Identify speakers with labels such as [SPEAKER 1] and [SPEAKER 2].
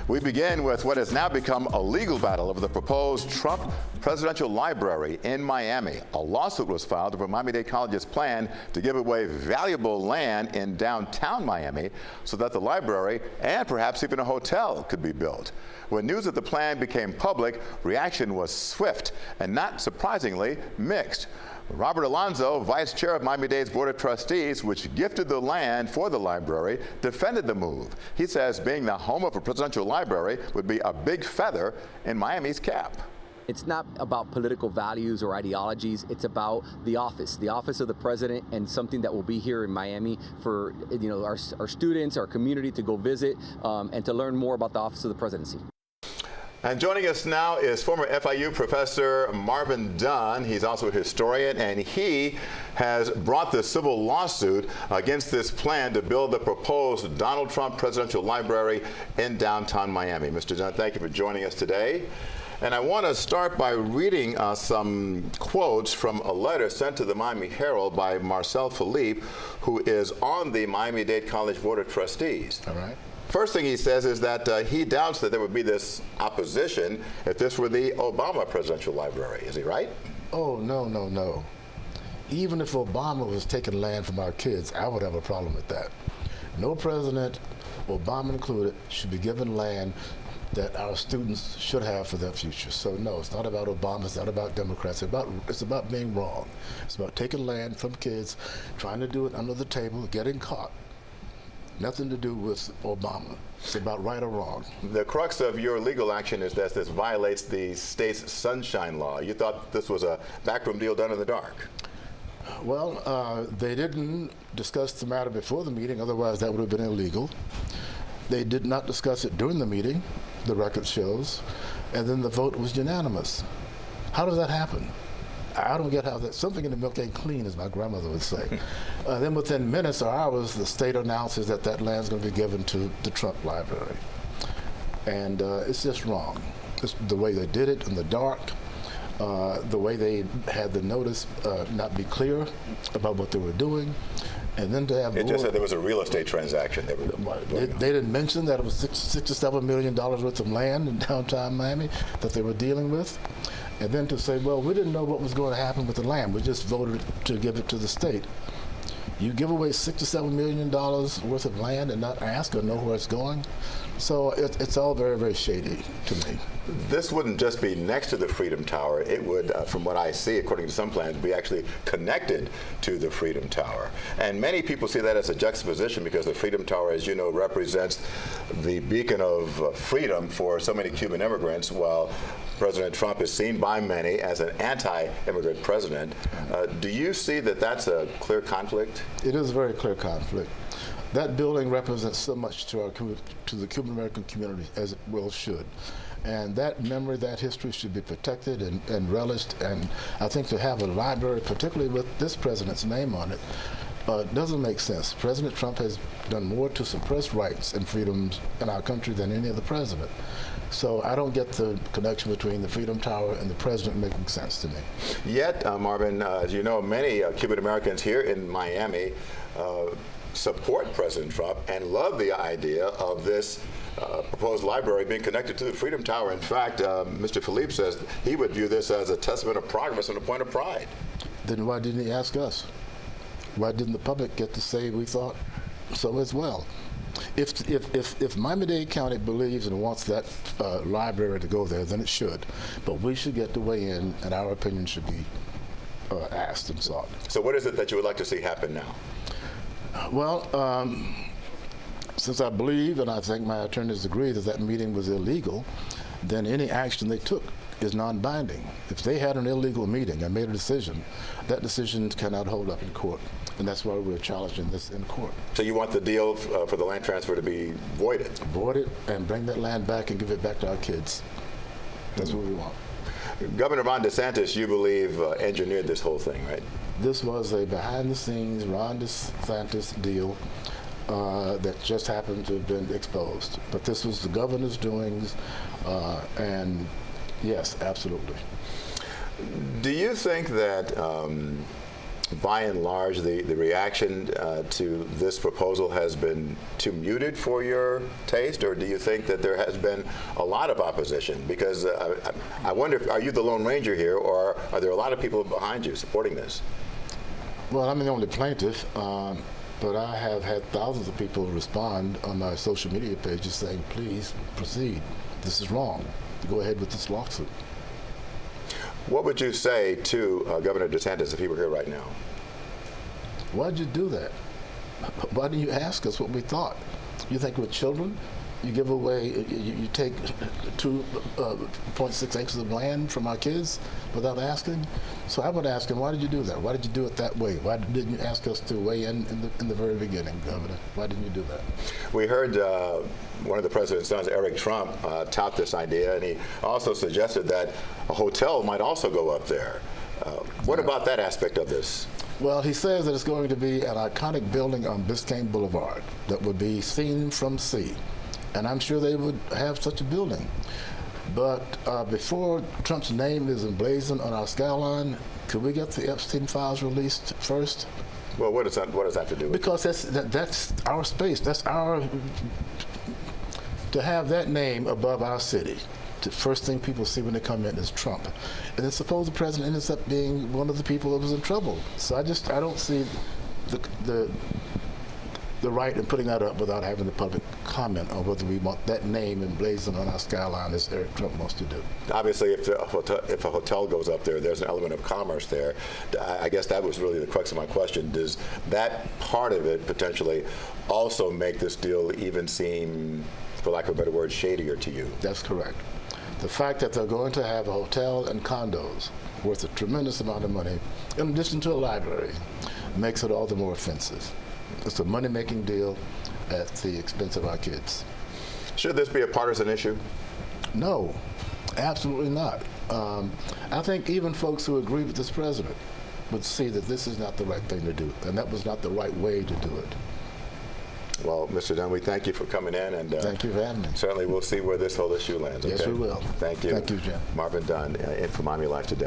[SPEAKER 1] We begin with what has now become a legal battle over the proposed Trump Presidential Library in Miami. A lawsuit was filed over Miami-Dade College's plan to give away valuable land in downtown Miami so that the library and perhaps even a hotel could be built. When news of the plan became public, reaction was swift and, not surprisingly, mixed. Robert Alonzo, vice chair of Miami-Dade's Board of Trustees, which gifted the land for the library, defended the move. He says being the home of a presidential library would be a big feather in Miami's cap.
[SPEAKER 2] It's not about political values or ideologies. It's about the office of the president, and something that will be here in Miami for our students, our community to go visit and to learn more about the office of the presidency.
[SPEAKER 1] And joining us now is former FIU professor Marvin Dunn. He's also a historian, and he has brought the civil lawsuit against this plan to build the proposed Donald Trump Presidential Library in downtown Miami. Mr. Dunn, thank you for joining us today. And I want to start by reading some quotes from a letter sent to the Miami Herald by Marcel Philippe, who is on the Miami-Dade College Board of Trustees.
[SPEAKER 3] All right.
[SPEAKER 1] First thing he says is that he doubts that there would be this opposition if this were the Obama Presidential Library. Is he right?
[SPEAKER 3] Oh, no. Even if Obama was taking land from our kids, I would have a problem with that. No president, Obama included, should be given land that our students should have for their future. So no, it's not about Obama, it's not about Democrats, it's about being wrong. It's about taking land from kids, trying to do it under the table, getting caught. Nothing to do with Obama. It's about right or wrong.
[SPEAKER 1] The crux of your legal action is that this violates the state's sunshine law. You thought this was a backroom deal done in the dark.
[SPEAKER 3] Well, they didn't discuss the matter before the meeting, otherwise that would have been illegal. They did not discuss it during the meeting, the record shows, and then the vote was unanimous. How does that happen? I don't get how that, something in the milk ain't clean, as my grandmother would say. Then within minutes or hours, the state announces that that land's going to be given to the Trump Library. And it's just wrong. It's the way they did it in the dark, the way they had the notice not be clear about what they were doing. And then to have
[SPEAKER 1] it just said there was a real estate transaction.
[SPEAKER 3] They didn't mention that it was $67 million worth of land in downtown Miami that they were dealing with. And then to say, well, we didn't know what was going to happen with the land. We just voted to give it to the state. You give away $67 million worth of land and not ask or know where it's going. So it's all very, very shady to me.
[SPEAKER 1] This wouldn't just be next to the Freedom Tower. It would, from what I see, according to some plans, be actually connected to the Freedom Tower. And many people see that as a juxtaposition because the Freedom Tower, as you know, represents the beacon of freedom for so many Cuban immigrants, while President Trump is seen by many as an anti-immigrant president. Do you see that that's a clear conflict?
[SPEAKER 3] It is a very clear conflict. That building represents so much to the Cuban American community, as it well should. And that memory, that history should be protected and relished. And I think to have a library, particularly with this president's name on it, doesn't make sense. President Trump has done more to suppress rights and freedoms in our country than any other president. So I don't get the connection between the Freedom Tower and the president making sense to me.
[SPEAKER 1] Yet, Marvin, as you know, many Cuban Americans here in Miami support President Trump and love the idea of this proposed library being connected to the Freedom Tower. In fact, Mr. Philippe says he would view this as a testament of progress and a point of pride.
[SPEAKER 3] Then why didn't he ask us? Why didn't the public get to say we thought so as well? If Miami-Dade County believes and wants that library to go there, then it should. But we should get to weigh in, and our opinion should be asked and sought.
[SPEAKER 1] So what is it that you would like to see happen now?
[SPEAKER 3] Well, since I believe, and I think my attorneys agree, that that meeting was illegal, then any action they took is non-binding. If they had an illegal meeting and made a decision, that decision cannot hold up in court. And that's why we're challenging this in court.
[SPEAKER 1] So you want the deal for the land transfer to be voided?
[SPEAKER 3] Void it and bring that land back and give it back to our kids. That's what we want.
[SPEAKER 1] Governor Ron DeSantis, you believe, engineered this whole thing, right?
[SPEAKER 3] This was a behind-the-scenes Ron DeSantis deal that just happened to have been exposed. But this was the governor's doings, and yes, absolutely.
[SPEAKER 1] Do you think that by and large, the reaction to this proposal has been too muted for your taste, or do you think that there has been a lot of opposition? Because I wonder, are you the Lone Ranger here, or are there a lot of people behind you supporting this?
[SPEAKER 3] Well, I'm the only plaintiff, but I have had thousands of people respond on my social media pages saying, please proceed. This is wrong. Go ahead with this lawsuit.
[SPEAKER 1] What would you say to Governor DeSantis if he were here right now?
[SPEAKER 3] Why'd you do that? Why didn't you ask us what we thought? You think we're children? You give away, you take 2.6 acres of land from our kids without asking? So I would ask him, why did you do that? Why did you do it that way? Why didn't you ask us to weigh in the very beginning, Governor? Why didn't you do that?
[SPEAKER 1] We heard one of the president's sons, Eric Trump, tout this idea, and he also suggested that a hotel might also go up there. What about that aspect of this?
[SPEAKER 3] Well, he says that it's going to be an iconic building on Biscayne Boulevard that would be seen from sea. And I'm sure they would have such a building. But before Trump's name is emblazoned on our skyline, could we get the Epstein files released first?
[SPEAKER 1] Well, what does that have to do with it?
[SPEAKER 3] Because that's our space. That's our, to have that name above our city. The first thing people see when they come in is Trump. And then suppose the president ends up being one of the people that was in trouble. So I don't see the right in putting that up without having the public comment on whether we want that name emblazoned on our skyline as Eric Trump wants to do.
[SPEAKER 1] Obviously, if a hotel goes up there, there's an element of commerce there. I guess that was really the crux of my question. Does that part of it potentially also make this deal even seem, for lack of a better word, shadier to you?
[SPEAKER 3] That's correct. The fact that they're going to have a hotel and condos worth a tremendous amount of money, in addition to a library, makes it all the more offensive. It's a money-making deal at the expense of our kids.
[SPEAKER 1] Should this be a partisan issue?
[SPEAKER 3] No, absolutely not. I think even folks who agree with this president would see that this is not the right thing to do, and that was not the right way to do it.
[SPEAKER 1] Well, Mr. Dunn, we thank you for coming in, and
[SPEAKER 3] thank you for having me.
[SPEAKER 1] Certainly we'll see where this whole issue lands. Okay?
[SPEAKER 3] Yes, we will.
[SPEAKER 1] Thank you.
[SPEAKER 3] Thank you, Jim.
[SPEAKER 1] Marvin Dunn, in for Miami Life Today.